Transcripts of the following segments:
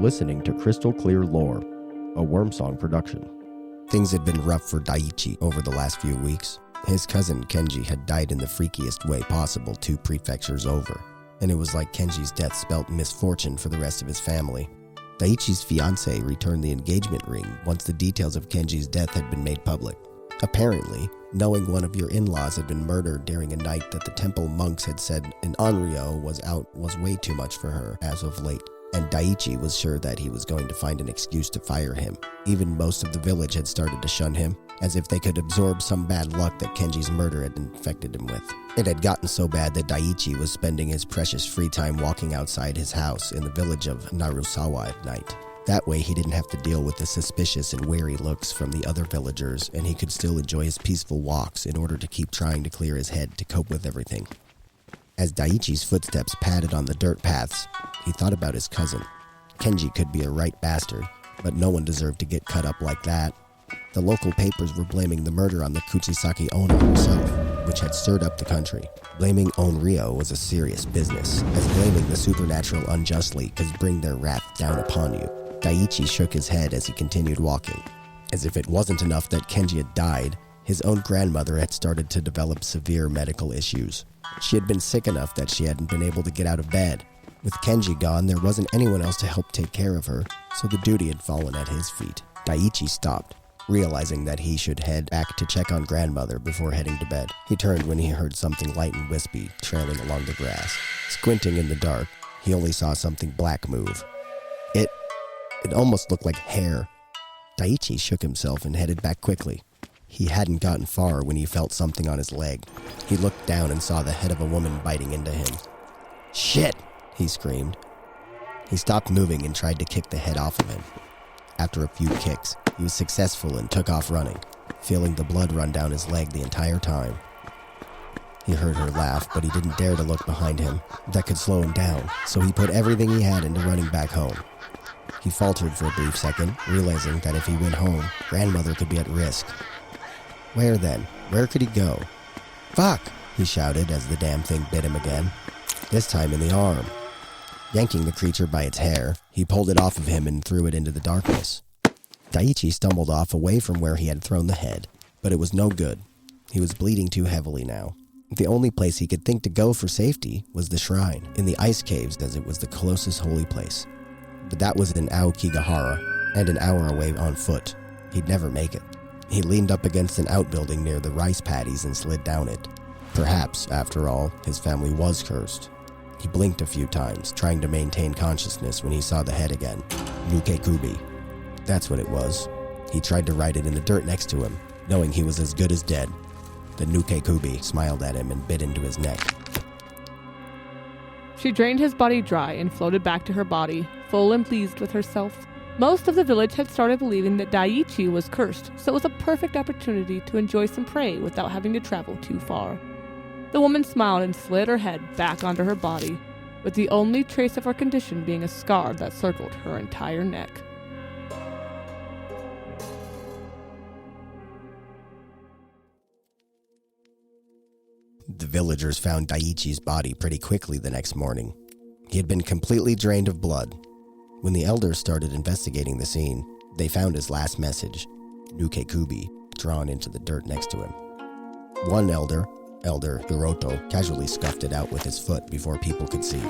listening to Krystal Clear Lore, a Wormsong production. Things had been rough for Daichi over the last few weeks. His cousin Kenji had died in the freakiest way possible 2 prefectures over, and it was like Kenji's death spelt misfortune for the rest of his family. Daichi's fiancée returned the engagement ring once the details of Kenji's death had been made public. Apparently, knowing one of your in-laws had been murdered during a night that the temple monks had said an Onryo was out was way too much for her as of late, and Daichi was sure that he was going to find an excuse to fire him. Even most of the village had started to shun him, as if they could absorb some bad luck that Kenji's murder had infected him with. It had gotten so bad that Daichi was spending his precious free time walking outside his house in the village of Narusawa at night. That way he didn't have to deal with the suspicious and wary looks from the other villagers, and he could still enjoy his peaceful walks in order to keep trying to clear his head to cope with everything. As Daichi's footsteps padded on the dirt paths, he thought about his cousin. Kenji could be a right bastard, but no one deserved to get cut up like that. The local papers were blaming the murder on the Kuchisaki owner herself, which had stirred up the country. Blaming Onryo was a serious business, as blaming the supernatural unjustly could bring their wrath down upon you. Daichi shook his head as he continued walking. As if it wasn't enough that Kenji had died, his own grandmother had started to develop severe medical issues. She had been sick enough that she hadn't been able to get out of bed. With Kenji gone, there wasn't anyone else to help take care of her, so the duty had fallen at his feet. Daichi stopped, realizing that he should head back to check on grandmother before heading to bed. He turned when he heard something light and wispy trailing along the grass. Squinting in the dark, he only saw something black move. It almost looked like hair. Daichi shook himself and headed back quickly. He hadn't gotten far when he felt something on his leg. He looked down and saw the head of a woman biting into him. "Shit!" he screamed. He stopped moving and tried to kick the head off of him. After a few kicks, he was successful and took off running, feeling the blood run down his leg the entire time. He heard her laugh, but he didn't dare to look behind him. That could slow him down, so he put everything he had into running back home. He faltered for a brief second, realizing that if he went home, grandmother could be at risk. Where then? Where could he go? "Fuck!" he shouted as the damn thing bit him again, this time in the arm. Yanking the creature by its hair, he pulled it off of him and threw it into the darkness. Daichi stumbled off away from where he had thrown the head, but it was no good. He was bleeding too heavily now. The only place he could think to go for safety was the shrine, in the ice caves, as it was the closest holy place. But that was in Aokigahara, and an hour away on foot. He'd never make it. He leaned up against an outbuilding near the rice paddies and slid down it. Perhaps, after all, his family was cursed. He blinked a few times, trying to maintain consciousness when he saw the head again. Nukekubi. That's what it was. He tried to write it in the dirt next to him, knowing he was as good as dead. The Nukekubi smiled at him and bit into his neck. She drained his body dry and floated back to her body, full and pleased with herself. Most of the village had started believing that Daichi was cursed, so it was a perfect opportunity to enjoy some prey without having to travel too far. The woman smiled and slid her head back onto her body, with the only trace of her condition being a scar that circled her entire neck. The villagers found Daichi's body pretty quickly the next morning. He had been completely drained of blood. When the elders started investigating the scene, they found his last message, Nukekubi, drawn into the dirt next to him. One Elder Hiroto, casually scuffed it out with his foot before people could see.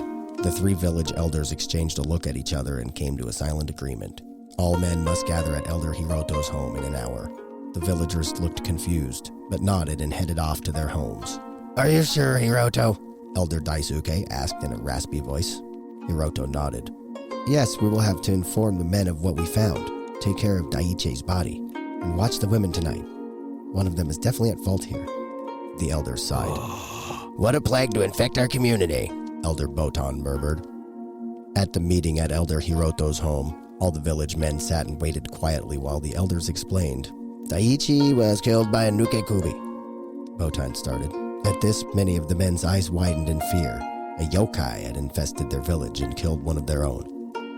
The 3 village elders exchanged a look at each other and came to a silent agreement. All men must gather at Elder Hiroto's home in an hour. The villagers looked confused, but nodded and headed off to their homes. "Are you sure, Hiroto?" Elder Daisuke asked in a raspy voice. Hiroto nodded. "Yes, we will have to inform the men of what we found, take care of Daichi's body, and watch the women tonight. One of them is definitely at fault here." The elder sighed. "What a plague to infect our community," Elder Botan murmured. At the meeting at Elder Hiroto's home, all the village men sat and waited quietly while the elders explained. "Daichi was killed by a Nukekubi," Botan started. At this, many of the men's eyes widened in fear. A yokai had infested their village and killed one of their own.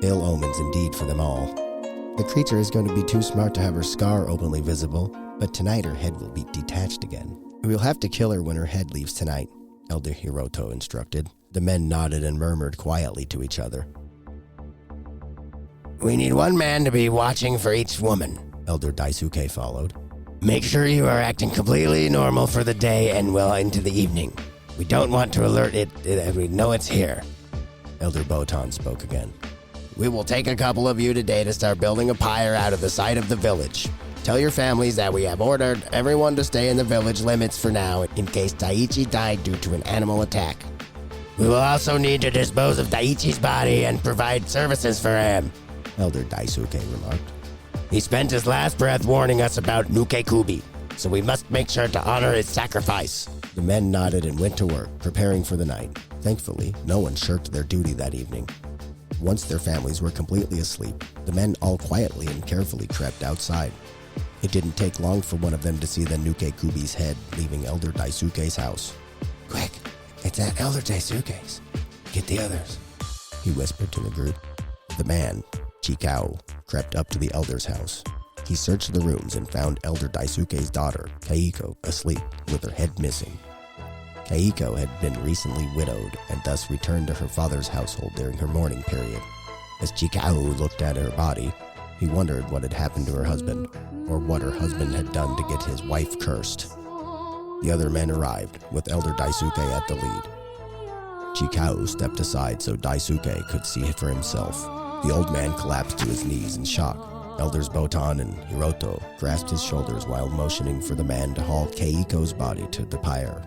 Ill omens indeed for them all. "The creature is going to be too smart to have her scar openly visible, but tonight her head will be detached again. We'll have to kill her when her head leaves tonight," Elder Hiroto instructed. The men nodded and murmured quietly to each other. We need one man to be watching for each woman, Elder Daisuke followed. Make sure you are acting completely normal for the day and well into the evening. We don't want to alert it, we know it's here. Elder Botan spoke again. We will take a couple of you today to start building a pyre out of the side of the village. Tell your families that we have ordered everyone to stay in the village limits for now in case Daichi died due to an animal attack. We will also need to dispose of Daichi's body and provide services for him, Elder Daisuke remarked. He spent his last breath warning us about Nukekubi, so we must make sure to honor his sacrifice. The men nodded and went to work, preparing for the night. Thankfully, no one shirked their duty that evening. Once their families were completely asleep, the men all quietly and carefully crept outside. It didn't take long for one of them to see the Nukekubi's head leaving Elder Daisuke's house. Quick, it's at Elder Daisuke's. Get the others, he whispered to the group. The man, Chikao, crept up to the elder's house. He searched the rooms and found Elder Daisuke's daughter, Kaiko, asleep with her head missing. Kaiko had been recently widowed and thus returned to her father's household during her mourning period. As Chikao looked at her body, he wondered what had happened to her husband, or what her husband had done to get his wife cursed. The other men arrived, with Elder Daisuke at the lead. Chikao stepped aside so Daisuke could see for himself. The old man collapsed to his knees in shock. Elders Botan and Hiroto grasped his shoulders while motioning for the man to haul Keiko's body to the pyre.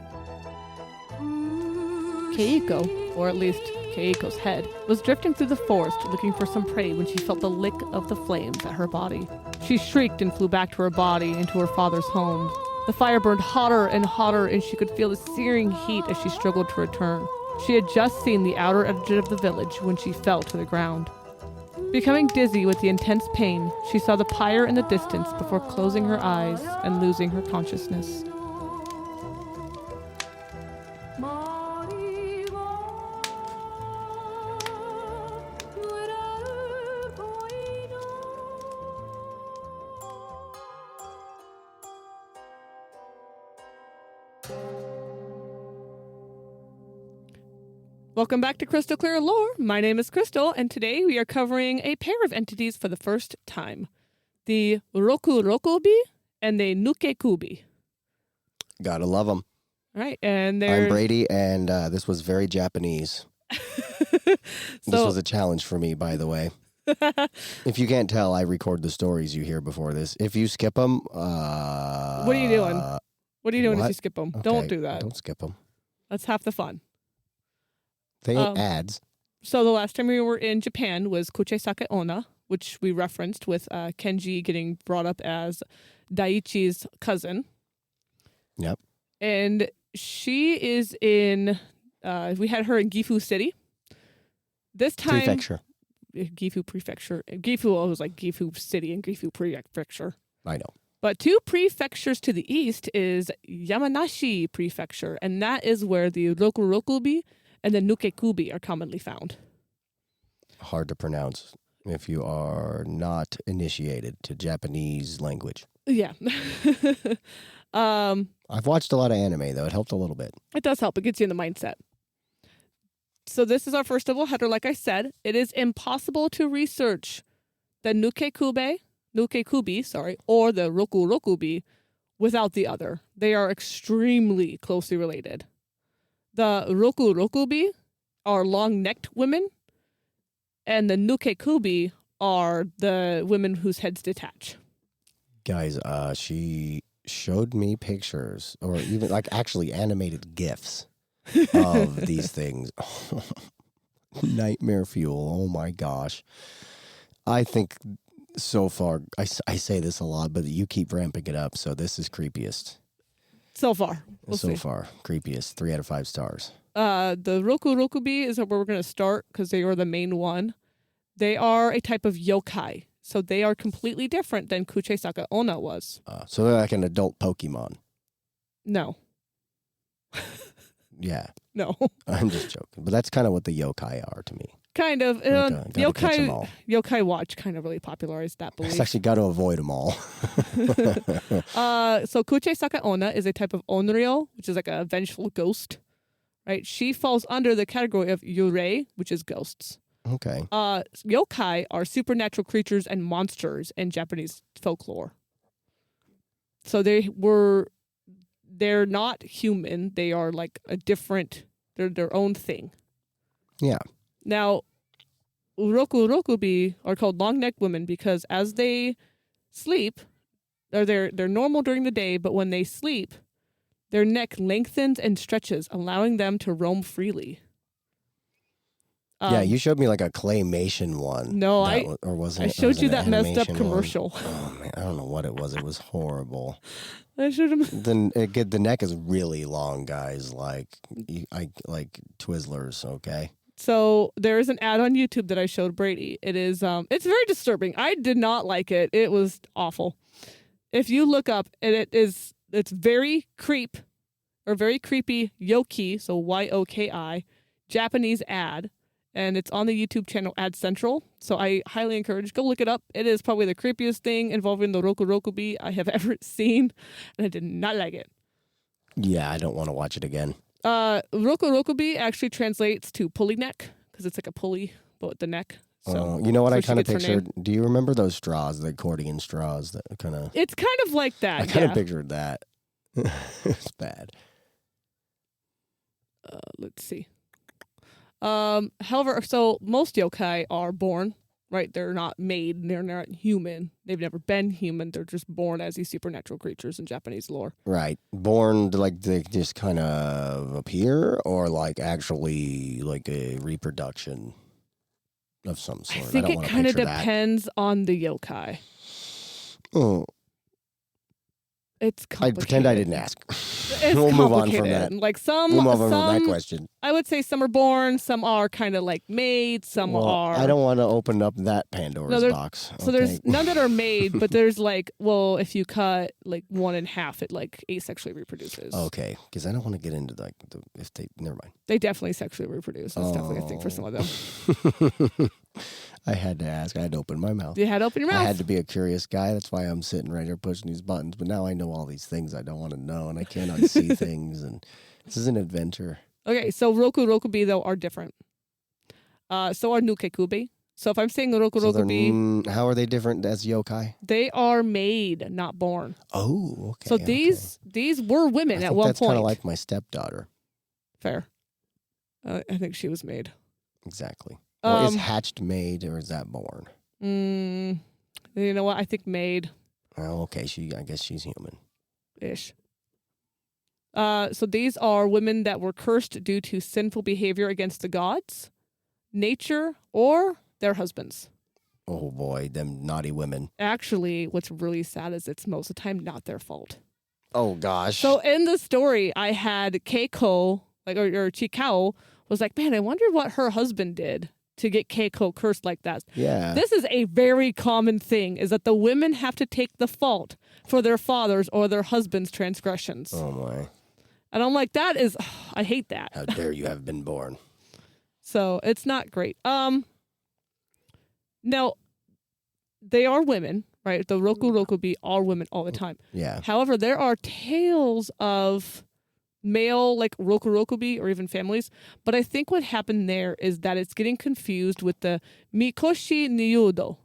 Keiko, or at least Keiko's head, was drifting through the forest looking for some prey when she felt the lick of the flames at her body. She shrieked and flew back to her body and to her father's home. The fire burned hotter and hotter, and she could feel the searing heat as she struggled to return. She had just seen the outer edge of the village when she fell to the ground. Becoming dizzy with the intense pain, she saw the pyre in the distance before closing her eyes and losing her consciousness. Welcome back to Krystal Clear Lore. My name is Krystal, and today we are covering a pair of entities for the first time. The Rokurokubi and the Nukekubi. Gotta love them. All right, and they're... I'm Brady, and this was very Japanese. This was a challenge for me, by the way. If you can't tell, I record the stories you hear before this. If you skip them... what are you doing? What are you doing if you skip them? Okay, don't do that. Don't skip them. That's half the fun. They ain't ads. So the last time we were in Japan was Kuchisake Onna, which we referenced with Kenji getting brought up as Daichi's cousin. Yep. And she is in, we had her in Gifu City. This time... Prefecture. Gifu Prefecture. Gifu was like Gifu City and Gifu Prefecture. I know. But 2 prefectures to the east is Yamanashi Prefecture, and that is where the Rokurokubi and the Nukekubi are commonly found. Hard to pronounce if you are not initiated to Japanese language. Yeah. I've watched a lot of anime, though. It helped a little bit. It does help. It gets you in the mindset. So this is our first double header. Like I said, it is impossible to research the Nukekubi, or the Rokurokubi without the other. They are extremely closely related. The Rokurokubi are long-necked women, and the Nukekubi are the women whose heads detach. Guys, she showed me pictures, or even like actually animated GIFs of these things. Nightmare fuel. Oh my gosh. I think so far, I say this a lot, but you keep ramping it up, so this is creepiest. So far. We'll see. Creepiest. 3 out of 5 stars. The Rokurokubi is where we're going to start because they are the main one. They are a type of yokai, so they are completely different than Kuchisake Onna was. So they're like an adult Pokemon. No. Yeah. No. I'm just joking, but that's kind of what the yokai are to me. Kind of. Yokai Watch kind of really popularized that belief. It's actually got to avoid them all. So Kuchisake Onna is a type of onryo, which is like a vengeful ghost. Right? She falls under the category of yurei, which is ghosts. Okay. Yokai are supernatural creatures and monsters in Japanese folklore. So they're not human. They are like they're their own thing. Yeah. Now, Rokurokubi are called long-necked women because as they sleep, or they're normal during the day, but when they sleep, their neck lengthens and stretches, allowing them to roam freely. Yeah, you showed me like a claymation one. No, or was it? I showed you that messed up animation commercial. one? Oh man, I don't know what it was. It was horrible. I should have. The neck is really long, guys. Like Twizzlers. Okay. So there is an ad on YouTube that I showed Brady. It is it's very disturbing. I did not like it. It was awful. If you look up, it's very creepy yoki, so YOKI, Japanese ad, and it's on the YouTube channel Ad Central. So I highly encourage, go look it up. It is probably the creepiest thing involving the Rokurokubi I have ever seen, and I did not like it. Yeah, I don't want to watch it again. Rokurokubi actually translates to pulley neck because it's like a pulley, but with the neck. So you know what I kind of pictured? Do you remember those straws, the accordion straws that kind of... It's kind of like that, I kind of pictured that. It's bad. Let's see. However, so most yokai are born, right? They're not made. They're not human. They've never been human. They're just born as these supernatural creatures in Japanese lore. Right. Born, like, they just kind of appear, or, like, actually, like, a reproduction of some sort? I think it kind of depends on the yokai. Oh. It's complicated. I pretend I didn't ask. We'll move on from that. Like we'll move on from that question. I would say some are born, some are kind of like made, some are... I don't want to open up that Pandora's box. So there's none that are made, but there's like, well, if you cut like one in half, it like asexually reproduces. Okay, because I don't want to get into like never mind. They definitely sexually reproduce. That's definitely a thing for some of them. I had to ask. I had to open my mouth. You had to open your mouth. I had to be a curious guy. That's why I'm sitting right here pushing these buttons. But now I know all these things I don't want to know, and I can't unsee things. And this is an adventure. Okay, so Rokurokubi, though, are different. So are Nukekubi. So if I'm saying Rokurokubi... how are they different as yokai? They are made, not born. Oh, okay. So these were women at one point. That's kind of like my stepdaughter. Fair. I think she was made. Exactly. Well, is hatched made or is that born? You know what? I think made. Oh, okay. I guess she's human. Ish. So these are women that were cursed due to sinful behavior against the gods, nature, or their husbands. Oh boy, them naughty women. Actually, what's really sad is it's most of the time not their fault. Oh gosh. So in the story, I had Keiko, like or Chikao, was like, man, I wonder what her husband did to get Keiko cursed like that. Yeah. This is a very common thing, is that the women have to take the fault for their father's or their husband's transgressions. Oh my. And I'm like, I hate that. How dare you have been born. So it's not great. Now, they are women, right? The Rokurokubi are women all the time. Yeah. However, there are tales of male, like Rokurokubi or even families. But I think what happened there is that it's getting confused with the Mikoshi Niyudo.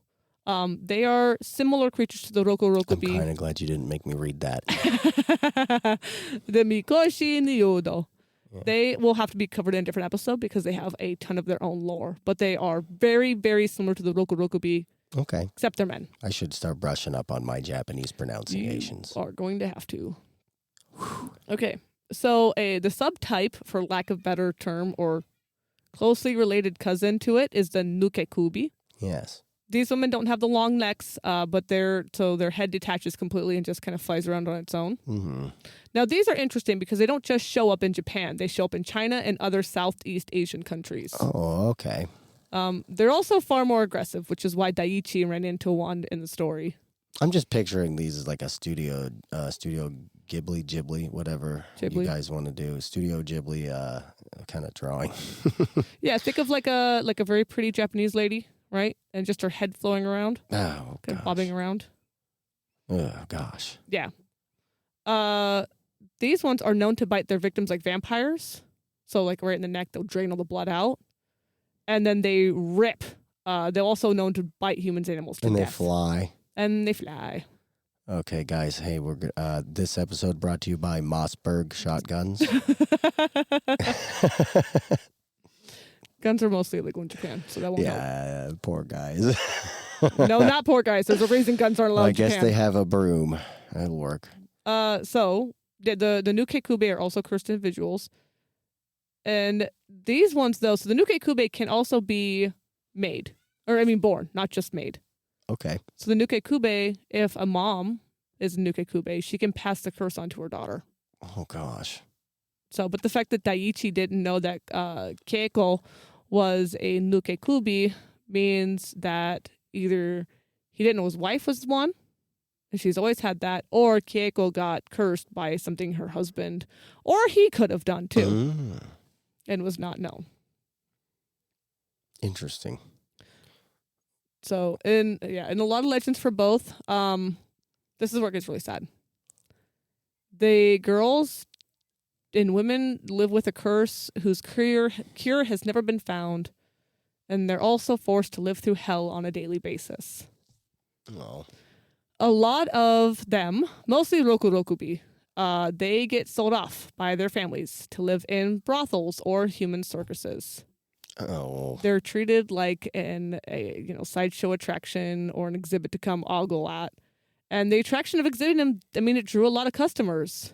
They are similar creatures to the Rokurokubi. I'm kind of glad you didn't make me read that. The Mikoshi Niyudo. Yeah. They will have to be covered in a different episode because they have a ton of their own lore. But they are very, very similar to the Rokurokubi. Okay. Except they're men. I should start brushing up on my Japanese pronunciations. You are going to have to. Okay. So the subtype, for lack of better term, or closely related cousin to it, is the Nukekubi. Yes. These women don't have the long necks, but their head detaches completely and just kind of flies around on its own. Mm-hmm. Now, these are interesting because they don't just show up in Japan. They show up in China and other Southeast Asian countries. Oh, okay. They're also far more aggressive, which is why Daichi ran into one in the story. I'm just picturing these as like a studio Ghibli, whatever you guys want to do. Studio Ghibli kind of drawing. Yeah, think of like a very pretty Japanese lady, right? And just her head flowing around. Oh, kind of bobbing around. Oh, gosh. Yeah. These ones are known to bite their victims like vampires. So like right in the neck, they'll drain all the blood out. and then they rip. They're also known to bite humans, animals to And death. they fly. And they fly. Okay, guys. Hey, we're this episode brought to you by Mossberg Shotguns. Guns are mostly illegal in Japan, so that won't help. Yeah, poor guys. No, not poor guys. There's a reason guns aren't allowed I in guess Japan. they have a broom. That'll work. So the Nukekubi are also cursed individuals. And these ones, though, so the Nukekubi can also be made. Born, not just made. Okay. So the Nukekubi, if a mom is a Nukekubi, she can pass the curse on to her daughter. Oh, gosh. So, but the fact that Daichi didn't know that Keiko was a Nukekubi means that either he didn't know his wife was one, and she's always had that, or Keiko got cursed by something her husband, or he could have done too, and was not known. Interesting. So, in a lot of legends for both, this is where it gets really sad. The girls and women live with a curse whose cure has never been found, and they're also forced to live through hell on a daily basis. Oh. A lot of them, mostly Rokurokubi, they get sold off by their families to live in brothels or human circuses. Oh. They're treated like a sideshow attraction or an exhibit to come ogle at. And the attraction of exhibiting them, it drew a lot of customers.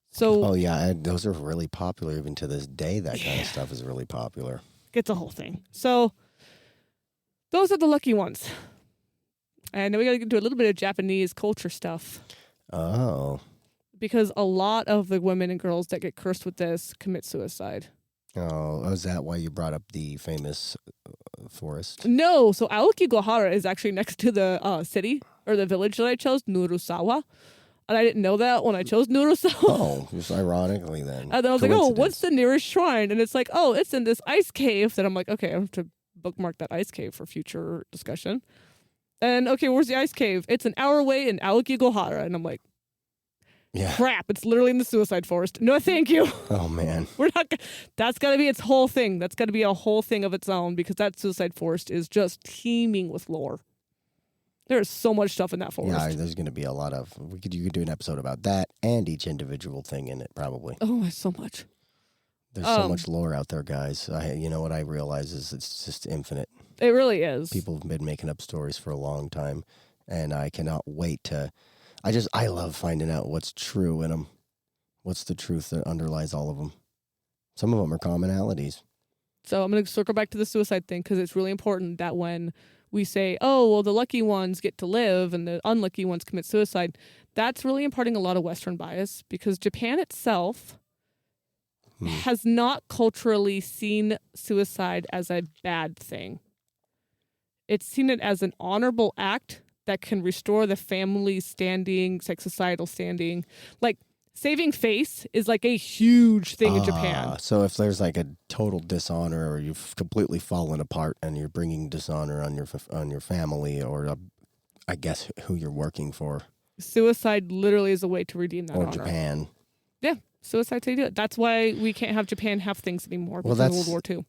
So, Oh, yeah. Those are really popular even to this day. That kind of stuff is really popular. It's a whole thing. So, those are the lucky ones. And then we got to get into a little bit of Japanese culture stuff. Oh. Because a lot of the women and girls that get cursed with this commit suicide. Oh, is that why you brought up the famous forest? No, so Aokigahara is actually next to the city or the village that I chose, Narusawa. And I didn't know that when I chose Narusawa. Oh, just ironically then. And then I was like, oh, what's the nearest shrine? And it's like, oh, it's in this ice cave. Then I'm like, okay, I have to bookmark that ice cave for future discussion. And okay, where's the ice cave? It's an hour away in Aokigahara. And I'm like, yeah. Crap, it's literally in the suicide forest. No, thank you. Oh, man. We're not. That's got to be its whole thing. That's got to be a whole thing of its own because that suicide forest is just teeming with lore. There's so much stuff in that forest. Yeah, there's going to be a lot of. You could do an episode about that and each individual thing in it, probably. Oh, so much. There's so much lore out there, guys. You know what I realize is it's just infinite. It really is. People have been making up stories for a long time, and I cannot wait to. I love finding out what's true in them. What's the truth that underlies all of them? Some of them are commonalities. So I'm going to circle back to the suicide thing because it's really important that when we say, oh, well, the lucky ones get to live and the unlucky ones commit suicide, that's really imparting a lot of Western bias because Japan itself has not culturally seen suicide as a bad thing. It's seen it as an honorable act that can restore the family standing, societal standing. Like, saving face is like a huge thing in Japan. So if there's like a total dishonor or you've completely fallen apart and you're bringing dishonor on your family or I guess who you're working for. Suicide literally is a way to redeem that honor. Or Japan. Yeah, suicide's how you do it. That's why we can't have Japan have things anymore because of World War II.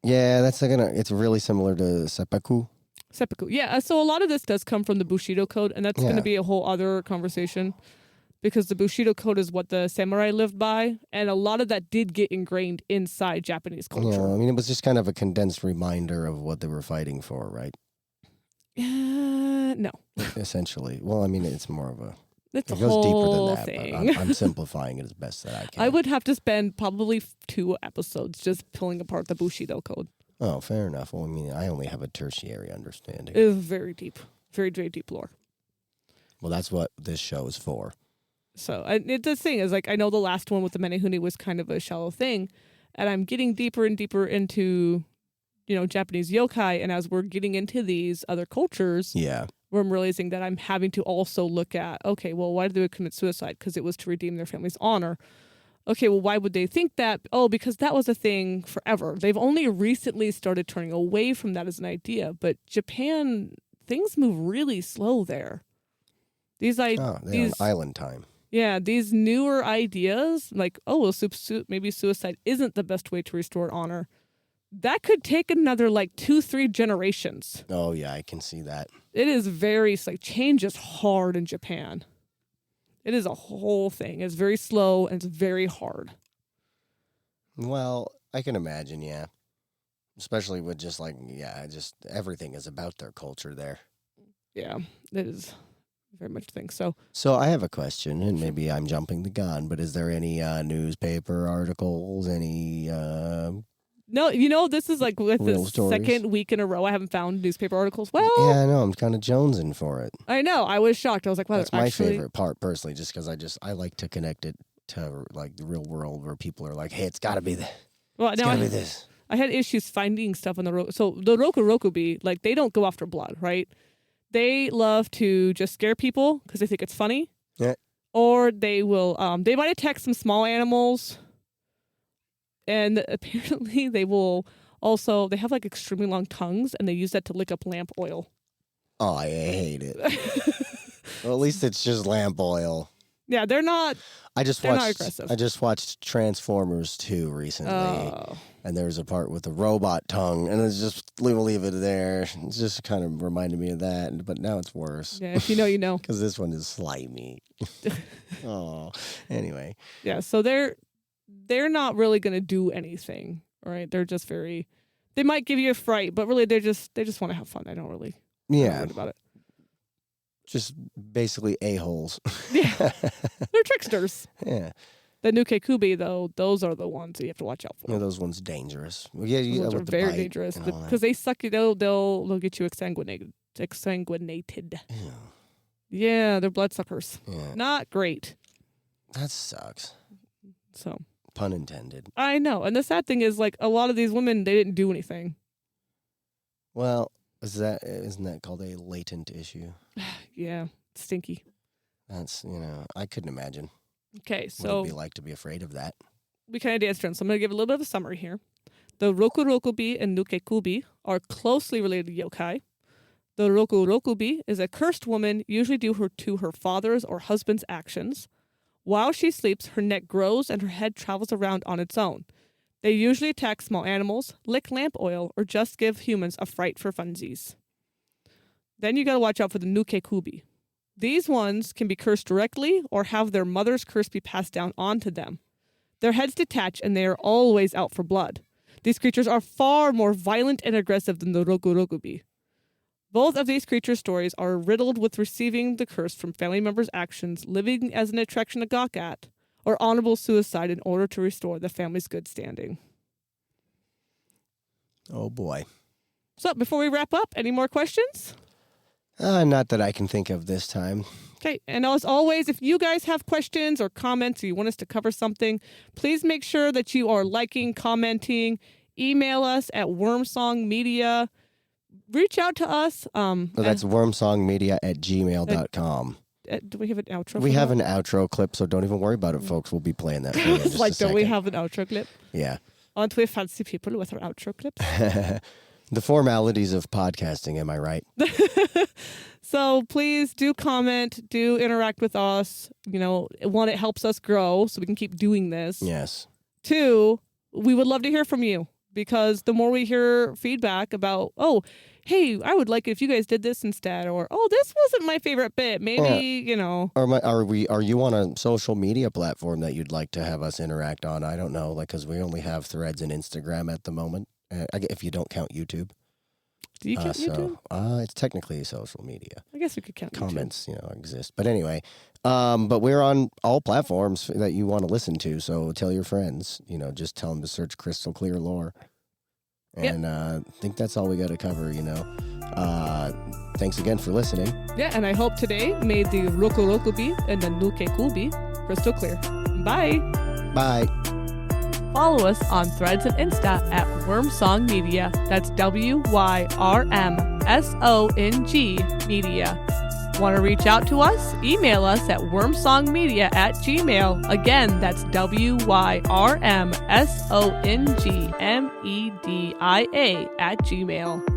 Yeah, it's really similar to seppuku. Seppuku. Yeah, so a lot of this does come from the Bushido Code, and that's going to be a whole other conversation because the Bushido Code is what the samurai lived by, and a lot of that did get ingrained inside Japanese culture. Yeah, it was just kind of a condensed reminder of what they were fighting for, right? No. Essentially. Well, it's more of a... It's it a goes whole deeper than that, thing. but I'm simplifying it as best that I can. I would have to spend probably 2 episodes just pulling apart the Bushido Code. Oh, fair enough. Well, I only have a tertiary understanding. It is very deep. Very, very deep lore. Well, that's what this show is for. So, the thing is, I know the last one with the Menehune was kind of a shallow thing, and I'm getting deeper and deeper into, Japanese yokai, and as we're getting into these other cultures, where I'm realizing that I'm having to also look at, okay, well, why did they commit suicide? Because it was to redeem their family's honor. Okay, well, why would they think that? Oh, because that was a thing forever. They've only recently started turning away from that as an idea, but Japan, things move really slow there. They're on island time. Yeah, these newer ideas, like, oh, well, maybe suicide isn't the best way to restore honor. that could take another like 2-3 generations. Oh, yeah, I can see that. It is very, like, change is hard in Japan. It is a whole thing. It's very slow and it's very hard. Well, I can imagine, yeah. Especially with just like, just everything is about their culture there. Yeah, it is very much a thing. So I have a question, and maybe I'm jumping the gun, but is there any newspaper articles, any... No, this is like with the stories? second week in a row I haven't found newspaper articles. Well, yeah, I know. I'm kind of jonesing for it. I know. I was shocked. I was like, wow, that's my favorite part, personally, just because I like to connect it to like the real world where people are like, hey, it's got to be this. Well, it's got to be this. I had issues finding stuff on the so the Rokurokubi, like they don't go after blood, right? They love to just scare people because they think it's funny. Yeah. Or they will, they might attack some small animals. And apparently they will also, they have like extremely long tongues and they use that to lick up lamp oil. Oh, I hate it. Well, at least it's just lamp oil. Yeah, they're not aggressive. I just watched Transformers 2 recently. Oh. And there's a part with a robot tongue, and it's just, we'll leave it there. It's just kind of reminded me of that, but now it's worse. Yeah, if you know, you know. Because this one is slimy. Oh, anyway. Yeah, so they're not really going to do anything, right? They're just they might give you a fright, but really they just want to have fun. I don't really worry about it. Just basically a-holes. Yeah, they're tricksters. Yeah. The Nukekubi, though, those are the ones that you have to watch out for. Yeah, those ones dangerous. Well, those are very dangerous because they suck you. They'll get you exsanguinated. Yeah, they're bloodsuckers. Yeah. Not great. That sucks. So. Pun intended. I know, and the sad thing is, like, a lot of these women, they didn't do anything. Well, isn't that called a latent issue? Yeah, stinky. That's, I couldn't imagine. Okay, so... What would it be like to be afraid of that? We kind of danced around, so I'm going to give a little bit of a summary here. The Rokurokubi and Nukekubi are closely related to yokai. The Rokurokubi is a cursed woman, usually due to her father's or husband's actions. While she sleeps, her neck grows and her head travels around on its own. They usually attack small animals, lick lamp oil, or just give humans a fright for funsies. Then you got to watch out for the Nukekubi. These ones can be cursed directly or have their mother's curse be passed down onto them. Their heads detach and they are always out for blood. These creatures are far more violent and aggressive than the Rokurokubi. Both of these creatures' stories are riddled with receiving the curse from family members' actions, living as an attraction to gawk at, or honorable suicide in order to restore the family's good standing. Oh, boy. So, before we wrap up, any more questions? Not that I can think of this time. Okay, and as always, if you guys have questions or comments or you want us to cover something, please make sure that you are liking, commenting, email us at wormsongmedia. Reach out to us. That's wormsongmedia@gmail.com. Do we have an outro? We have an outro clip, so don't even worry about it, folks. We'll be playing that for you in just a second. Don't we have an outro clip? Yeah. Aren't we fancy people with our outro clips? The formalities of podcasting, am I right? So please do comment, do interact with us. One, it helps us grow so we can keep doing this. Yes. 2, we would love to hear from you because the more we hear feedback about, oh, hey, I would like it if you guys did this instead, or, oh, this wasn't my favorite bit. Maybe, Are you on a social media platform that you'd like to have us interact on? I don't know, because we only have Threads and Instagram at the moment, if you don't count YouTube. Do you count YouTube? It's technically social media. I guess we could count comments, exist. But anyway, but we're on all platforms that you want to listen to. So tell your friends, just tell them to search Krystal Clear Lore. And I think that's all we got to cover, Thanks again for listening. Yeah, and I hope today made the Rokurokubi and the Nukekubi crystal clear. Bye. Bye. Follow us on Threads and Insta at Wormsong Media. That's WYRMSONG Media. Want to reach out to us? Email us at wormsongmedia@gmail. Again, that's WYRMSONGMEDIA@gmail.